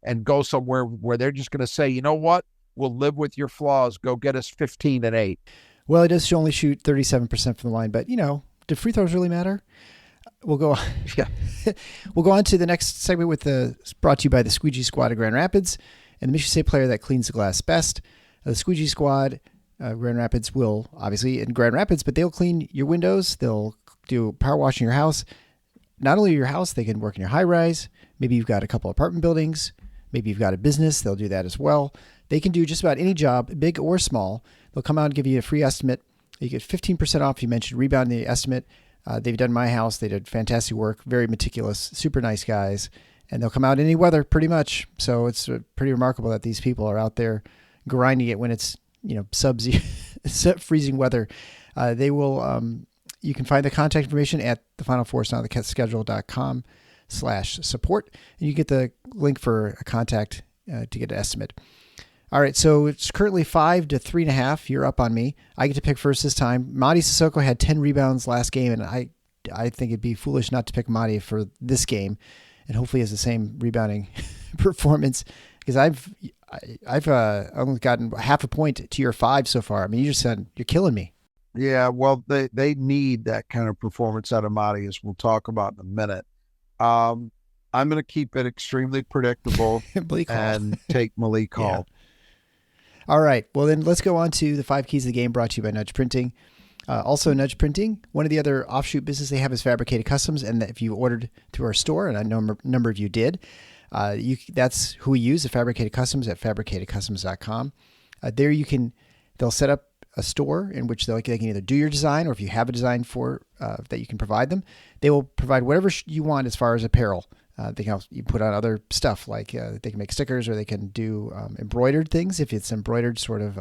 Speaker 3: and go somewhere where they're just going to say, you know what, we'll live with your flaws. Go get us 15 and 8.
Speaker 1: Well, he does only shoot 37% from the line, but do free throws really matter? We'll go.
Speaker 3: Yeah.
Speaker 1: We'll go on to the next segment brought to you by the Squeegee Squad of Grand Rapids and the Michigan State player that cleans the glass best. The Squeegee Squad, Grand Rapids will obviously in Grand Rapids, but they'll clean your windows. They'll do power wash in your house. Not only your house, they can work in your high rise. Maybe you've got a couple apartment buildings. Maybe you've got a business. They'll do that as well. They can do just about any job, big or small. They'll come out and give you a free estimate. You get 15% off. You mentioned Rebound in the estimate. They've done my house. They did fantastic work. Very meticulous, super nice guys. And they'll come out in any weather pretty much. So it's pretty remarkable that these people are out there grinding it when it's, freezing weather. They will... You can find the contact information at thefinalfoursonathecatschedule.com/support, and you get the link for a contact to get an estimate. All right, so it's currently 5 to 3.5. You're up on me. I get to pick first this time. Mady Sissoko had 10 rebounds last game, and I think it'd be foolish not to pick Mady for this game, and hopefully he has the same rebounding performance because I've only gotten half a point to your 5 so far. I mean, you just said you're killing me.
Speaker 3: Yeah, well, they need that kind of performance out of Mady, as we'll talk about in a minute. I'm going to keep it extremely predictable and take Malik Hall.
Speaker 1: Yeah. All right. Well, then let's go on to the 5 keys of the game brought to you by Nudge Printing. Also, Nudge Printing, one of the other offshoot business they have is Fabricated Customs. And if you ordered through our store, and I know a number of you did, that's who we use, the Fabricated Customs at fabricatedcustoms.com. They'll set up a store in which they can either do your design, or if you have a design for that you can provide them, they will provide whatever you want as far as apparel. They can also, you put on other stuff like they can make stickers, or they can do embroidered things. If it's embroidered sort of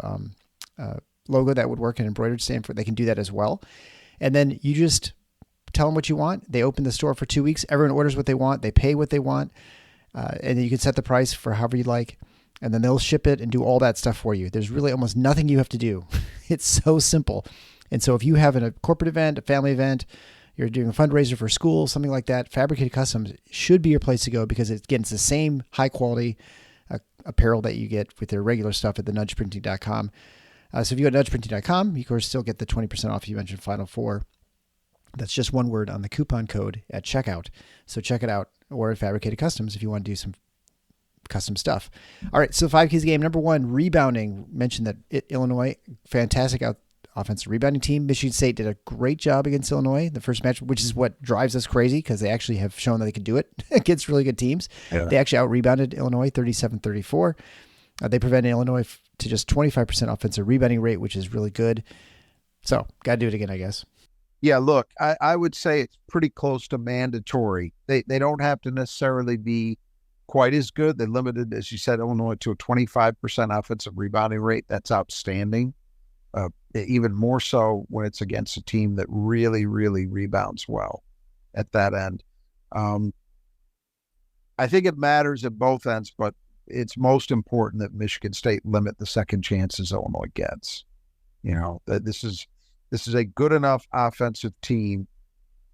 Speaker 1: logo, that would work, an embroidered stamp, they can do that as well. And then you just tell them what you want. They open the store for 2 weeks. Everyone orders what they want. They pay what they want. And then you can set the price for however you like. And then they'll ship it and do all that stuff for you. There's really almost nothing you have to do. It's so simple. And so if you have a corporate event, a family event, you're doing a fundraiser for school, something like that, Fabricated Customs should be your place to go, because it's the same high quality apparel that you get with their regular stuff at the nudgeprinting.com. So if you go to nudgeprinting.com, you of course still get the 20% off if you mentioned Final Four. That's just one word on the coupon code at checkout. So check it out, or at Fabricated Customs if you want to do some custom stuff. All right, so 5 keys of the game. Number 1, rebounding. Mentioned that Illinois, fantastic offensive rebounding team. Michigan State did a great job against Illinois the first match, which is what drives us crazy, because they actually have shown that they can do it against really good teams. Yeah. They actually out-rebounded Illinois 37-34. They prevented Illinois to just 25% offensive rebounding rate, which is really good. So, got to do it again, I guess.
Speaker 3: Yeah, look, I would say it's pretty close to mandatory. They don't have to necessarily be quite as good. They limited, as you said, Illinois to a 25% offensive rebounding rate. That's outstanding. Even more so when it's against a team that really, really rebounds well at that end. I think it matters at both ends, but it's most important that Michigan State limit the second chances Illinois gets. You know, that this is a good enough offensive team,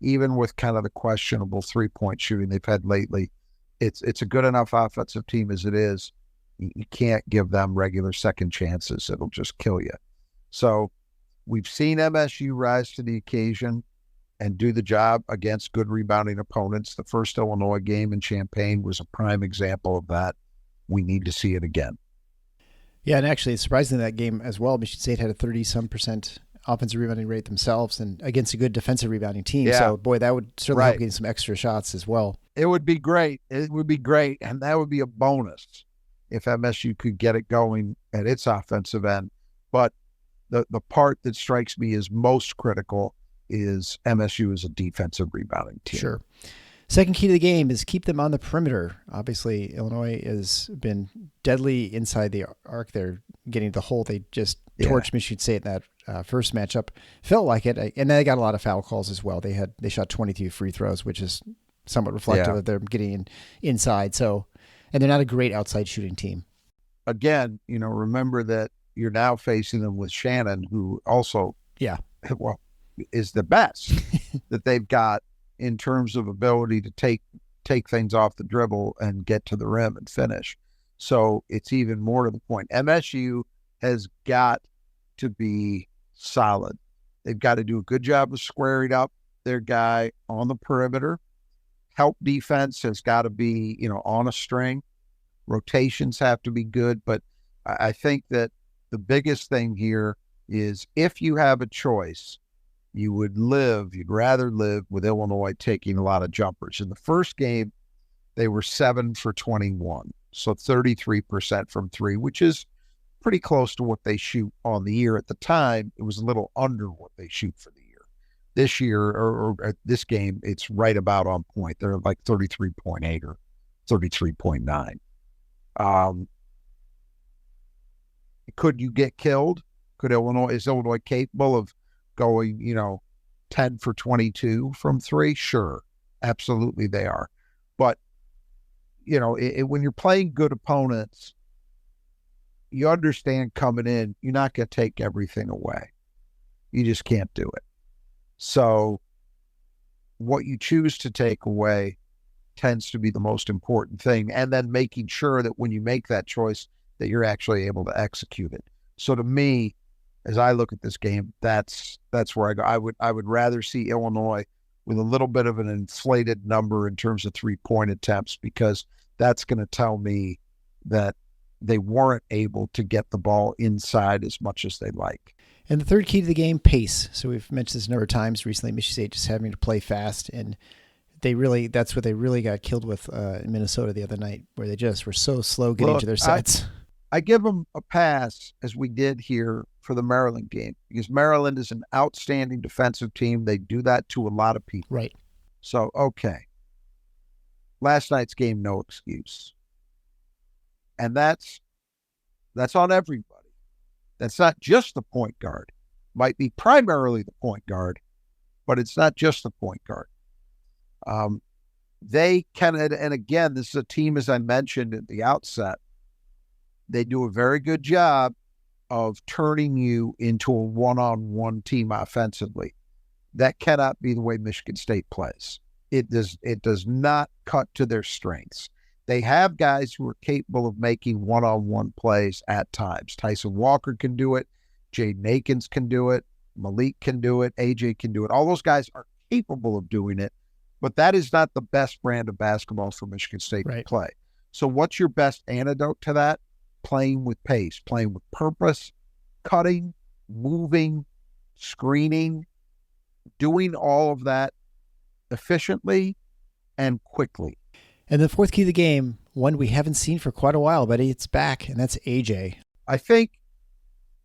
Speaker 3: even with kind of the questionable 3-point shooting they've had lately. It's a good enough offensive team as it is. You can't give them regular second chances. It'll just kill you. So we've seen MSU rise to the occasion and do the job against good rebounding opponents. The first Illinois game in Champaign was a prime example of that. We need to see it again.
Speaker 1: Yeah, and actually, surprisingly, that game as well, Michigan State had a 30-some% offensive rebounding rate themselves, and against a good defensive rebounding team. Yeah. So, boy, that would certainly help getting some extra shots as well.
Speaker 3: It would be great. It would be great, and that would be a bonus if MSU could get it going at its offensive end. But the part that strikes me as most critical is MSU is a defensive rebounding team.
Speaker 1: Sure. Second key to the game is keep them on the perimeter. Obviously, Illinois has been deadly inside the arc. They're getting the hole. They just torched Michigan State in that first matchup. Felt like it, and they got a lot of foul calls as well. They shot 22 free throws, which is somewhat reflective of them getting inside. So, and they're not a great outside shooting team.
Speaker 3: Again, remember that you're now facing them with Shannon, who also, is the best that they've got in terms of ability to take things off the dribble and get to the rim and finish. So it's even more to the point. MSU has got to be solid. They've got to do a good job of squaring up their guy on the perimeter. Help defense has got to be, on a string. Rotations have to be good. But I think that the biggest thing here is, if you have a choice, you'd rather live with Illinois taking a lot of jumpers. In the first game, they were 7 for 21, so 33% from 3, which is pretty close to what they shoot on the year. At the time, it was a little under what they shoot for the year. This year, or at this game, it's right about on point. They're like 33.8 or 33.9. Could you get killed? Is Illinois capable of going, 10 for 22 from 3? Sure. Absolutely they are. But, when you're playing good opponents, you understand coming in, you're not going to take everything away. You just can't do it. So what you choose to take away tends to be the most important thing. And then making sure that when you make that choice, that you're actually able to execute it. So to me, as I look at this game, that's where I go. I would rather see Illinois with a little bit of an inflated number in terms of 3-point attempts, because that's going to tell me that they weren't able to get the ball inside as much as they like.
Speaker 1: And the third key to the game, pace. So we've mentioned this a number of times recently, Michigan State just having to play fast, and that's what they really got killed with in Minnesota the other night, where they just were so slow getting to their sets.
Speaker 3: I give them a pass, as we did here for the Maryland game, because Maryland is an outstanding defensive team. They do that to a lot of people.
Speaker 1: Right.
Speaker 3: So, okay. last night's game, no excuse. And that's on everybody. That's not just the point guard. Might be primarily the point guard, but it's not just the point guard. They can, and again, this is a team, as I mentioned at the outset, they do a very good job of turning you into a one-on-one team offensively. That cannot be the way Michigan State plays. It does not cut to their strengths. They have guys who are capable of making one-on-one plays at times. Tyson Walker can do it. Jaden Akins can do it. Malik can do it. AJ can do it. All those guys are capable of doing it, but that is not the best brand of basketball for Michigan State to play. So what's your best antidote to that? Playing with pace, playing with purpose, cutting, moving, screening, doing all of that efficiently and quickly.
Speaker 1: And the fourth key of the game, one we haven't seen for quite a while, but it's back, and that's AJ.
Speaker 3: I think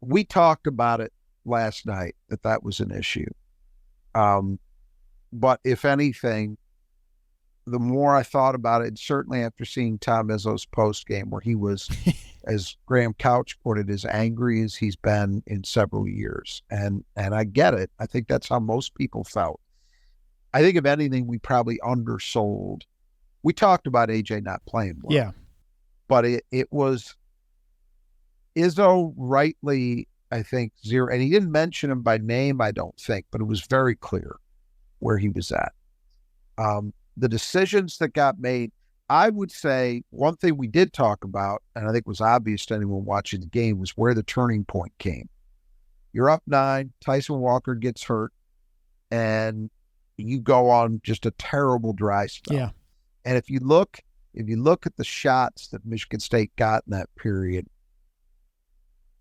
Speaker 3: we talked about it last night, that was an issue. But if anything, the more I thought about it, certainly after seeing Tom Izzo's post game where he was, as Graham Couch put it, as angry as he's been in several years. And I get it. I think that's how most people felt. I think if anything, we probably undersold. We talked about AJ not playing well.
Speaker 1: Yeah.
Speaker 3: But it was Izzo rightly, I think, zero. And he didn't mention him by name, I don't think, but it was very clear where he was at. The decisions that got made, I would say one thing we did talk about, and I think was obvious to anyone watching the game, was where the turning point came. You're up 9, Tyson Walker gets hurt, and you go on just a terrible dry spell.
Speaker 1: Yeah.
Speaker 3: And if you look at the shots that Michigan State got in that period,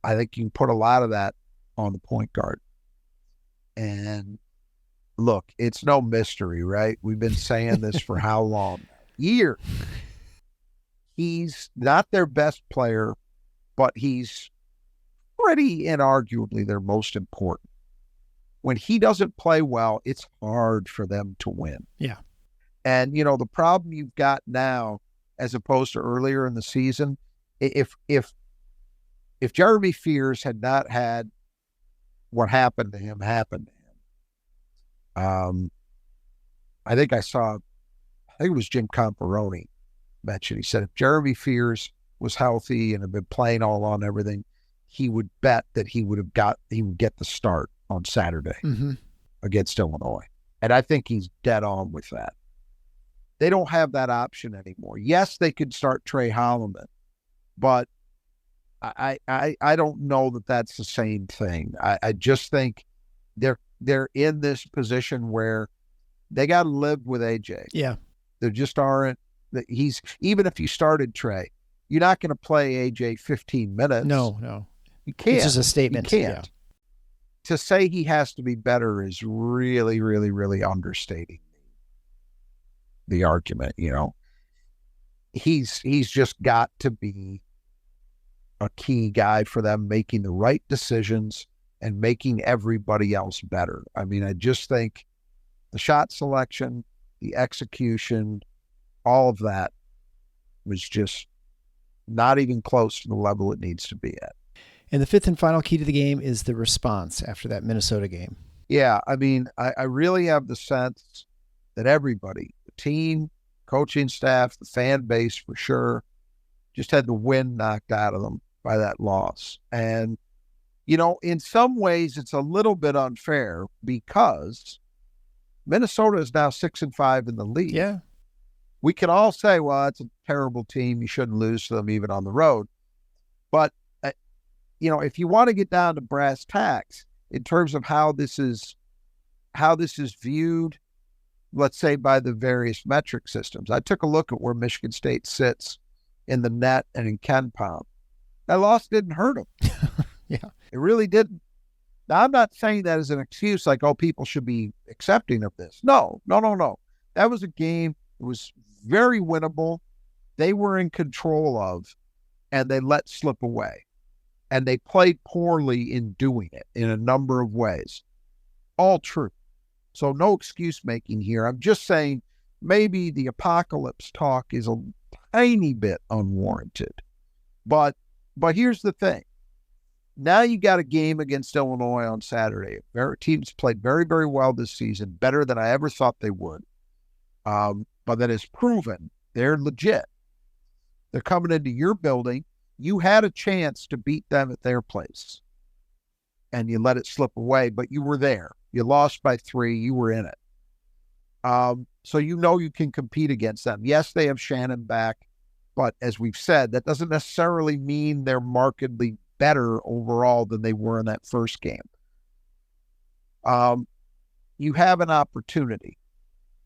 Speaker 3: I think you can put a lot of that on the point guard. And look, it's no mystery, right? We've been saying this for how long? Years. He's not their best player, but he's pretty inarguably their most important. When he doesn't play well, it's hard for them to win.
Speaker 1: Yeah.
Speaker 3: And, the problem you've got now, as opposed to earlier in the season, if Jeremy Fears had not had what happened to him happen to him, I think it was Jim Comparoni mentioned. He said if Jeremy Fears was healthy and had been playing all on everything, he would bet that he would get the start on Saturday against Illinois. And I think he's dead on with that. They don't have that option anymore. Yes, they could start Trey Holloman, but I don't know that that's the same thing. I just think they're in this position where they got to live with AJ.
Speaker 1: Yeah.
Speaker 3: There just aren't. Even if you started Trey, you're not going to play AJ 15 minutes.
Speaker 1: No.
Speaker 3: You can't.
Speaker 1: It's just a statement.
Speaker 3: You can't. Yeah. To say he has to be better is really, really, really understating the argument. He's just got to be a key guy for them, making the right decisions and making everybody else better. I mean, I just think the shot selection, the execution, all of that was just not even close to the level it needs to be at.
Speaker 1: And the fifth and final key to the game is the response after that Minnesota game.
Speaker 3: Yeah, I mean, I really have the sense that everybody, the team, coaching staff, the fan base for sure, just had the wind knocked out of them by that loss. And, in some ways it's a little bit unfair because Minnesota is now 6-5 in the league.
Speaker 1: Yeah. We
Speaker 3: can all say, well, it's a terrible team. You shouldn't lose to them even on the road. But, if you want to get down to brass tacks in terms of how this is viewed, let's say by the various metric systems, I took a look at where Michigan State sits in the net and in KenPom. That loss didn't hurt them.
Speaker 1: Yeah.
Speaker 3: It really didn't. Now, I'm not saying that as an excuse like, oh, people should be accepting of this. No. That was a game. It was very winnable. They were in control of, and they let slip away. And they played poorly in doing it in a number of ways. All true. So no excuse making here. I'm just saying maybe the apocalypse talk is a tiny bit unwarranted. But here's the thing. Now you got a game against Illinois on Saturday. Teams played very, very well this season, better than I ever thought they would. But that is proven they're legit. They're coming into your building. You had a chance to beat them at their place, and you let it slip away, but you were there. You lost by 3. You were in it. So you know you can compete against them. Yes, they have Shannon back, but as we've said, that doesn't necessarily mean they're markedly better overall than they were in that first game. You have an opportunity.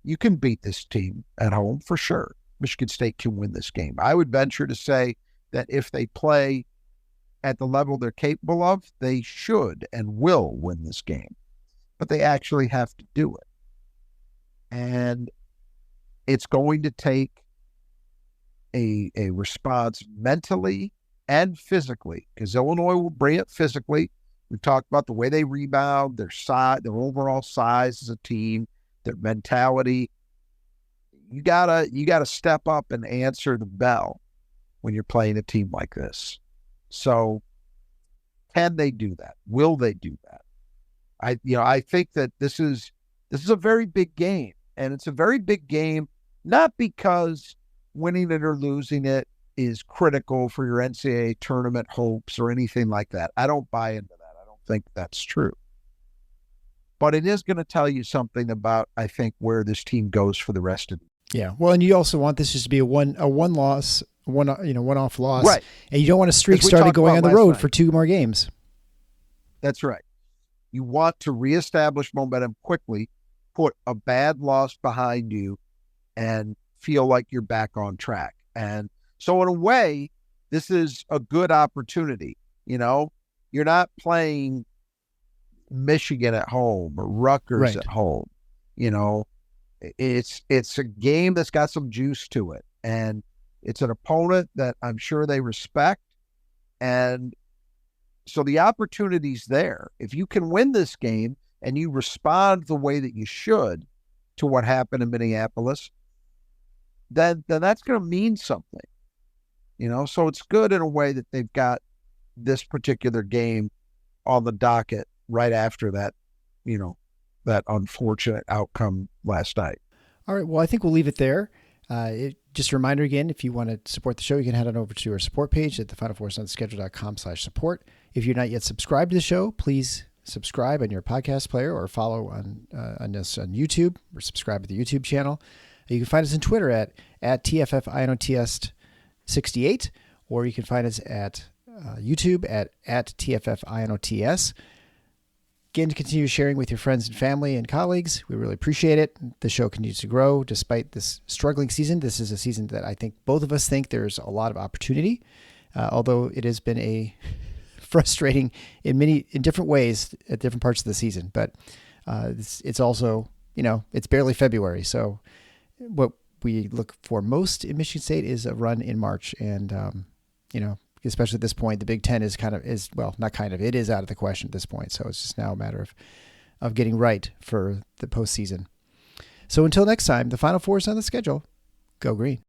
Speaker 3: You can beat this team at home for sure. Michigan State can win this game. I would venture to say that if they play at the level they're capable of, they should and will win this game. But they actually have to do it. And it's going to take a response mentally and physically, because Illinois will bring it physically. We talked about the way they rebound, their size, their overall size as a team, their mentality. You gotta step up and answer the bell when you're playing a team like this. So can they do that? Will they do that? I think that this is a very big game, and it's a very big game, not because winning it or losing it is critical for your NCAA tournament hopes or anything like that. I don't buy into that. I don't think that's true. But it is going to tell you something about, I think, where this team goes for the rest of the year.
Speaker 1: Yeah. Well, and you also want this just to be a one-off loss.
Speaker 3: Right.
Speaker 1: And you don't want a streak started going on the road for 2 more games.
Speaker 3: That's right. You want to reestablish momentum quickly, put a bad loss behind you, and feel like you're back on track. And so in a way, this is a good opportunity. You're not playing Michigan at home or Rutgers at home. It's a game that's got some juice to it, and it's an opponent that I'm sure they respect. And so the opportunity's there. If you can win this game and you respond the way that you should to what happened in Minneapolis, then that's going to mean something. So it's good in a way that they've got this particular game on the docket right after that, that unfortunate outcome last night.
Speaker 1: All right. Well, I think we'll leave it there. Just a reminder again, if you want to support the show, you can head on over to our support page at thefinalfoursontheschedule.com/support. If you're not yet subscribed to the show, please subscribe on your podcast player or follow on us on YouTube, or subscribe to the YouTube channel. You can find us on Twitter at TFFINOTS68, or you can find us at YouTube at TFFINOTS. Again, to continue sharing with your friends and family and colleagues. We really appreciate it. The show continues to grow despite this struggling season. This is a season that I think both of us think there's a lot of opportunity, although it has been a frustrating in different ways at different parts of the season. But it's also, it's barely February. So what we look for most in Michigan State is a run in March. And, especially at this point, the Big Ten it is out of the question at this point. So it's just now a matter of getting right for the postseason. So until next time, the Final Four is on the schedule. Go Green.